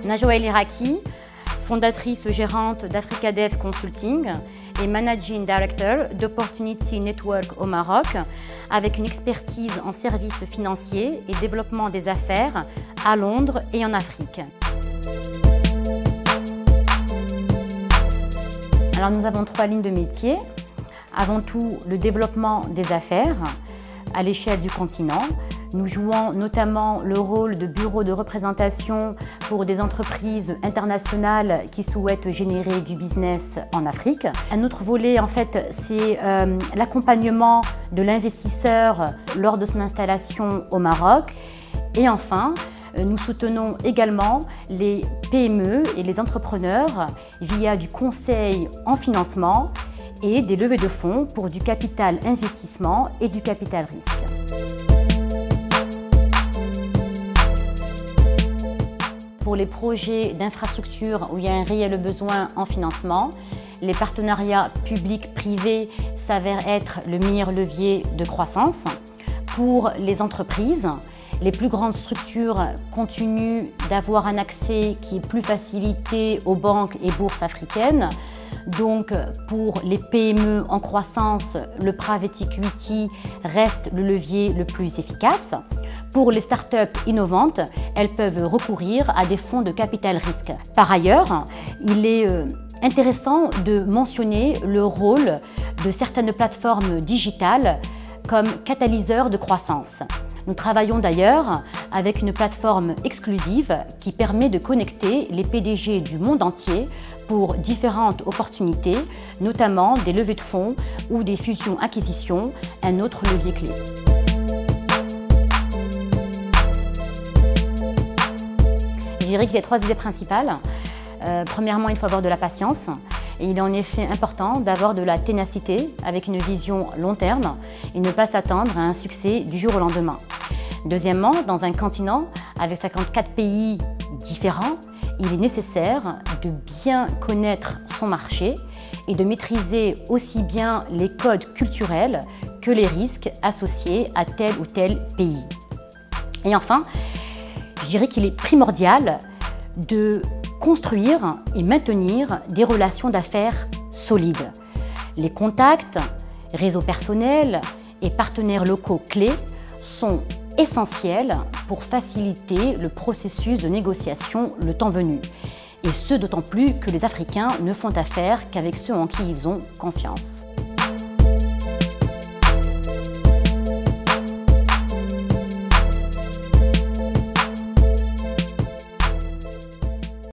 Najwa El Iraki, fondatrice gérante d'Africadev Consulting et Managing Director d'Opportunity Network au Maroc, avec une expertise en services financiers et développement des affaires à Londres et en Afrique. Alors nous avons 3 lignes de métier. Avant tout, le développement des affaires à l'échelle du continent. Nous jouons notamment le rôle de bureau de représentation pour des entreprises internationales qui souhaitent générer du business en Afrique. Un autre volet, en fait, c'est l'accompagnement de l'investisseur lors de son installation au Maroc. Et enfin, nous soutenons également les PME et les entrepreneurs via du conseil en financement et des levées de fonds pour du capital investissement et du capital risque. Pour les projets d'infrastructure où il y a un réel besoin en financement, les partenariats publics-privés s'avèrent être le meilleur levier de croissance. Pour les entreprises, les plus grandes structures continuent d'avoir un accès qui est plus facilité aux banques et bourses africaines. Donc, pour les PME en croissance, le private equity reste le levier le plus efficace. Pour les startups innovantes, elles peuvent recourir à des fonds de capital risque. Par ailleurs, il est intéressant de mentionner le rôle de certaines plateformes digitales comme catalyseurs de croissance. Nous travaillons d'ailleurs avec une plateforme exclusive qui permet de connecter les PDG du monde entier pour différentes opportunités, notamment des levées de fonds ou des fusions-acquisitions, un autre levier clé. Je dirais qu'il y a 3 idées principales. Premièrement, il faut avoir de la patience. Et il est en effet important d'avoir de la ténacité avec une vision long terme et ne pas s'attendre à un succès du jour au lendemain. Deuxièmement, dans un continent avec 54 pays différents, il est nécessaire de bien connaître son marché et de maîtriser aussi bien les codes culturels que les risques associés à tel ou tel pays. Et enfin, je dirais qu'il est primordial de construire et maintenir des relations d'affaires solides. Les contacts, réseaux personnels et partenaires locaux clés sont essentiels pour faciliter le processus de négociation le temps venu. Et ce d'autant plus que les Africains ne font affaire qu'avec ceux en qui ils ont confiance.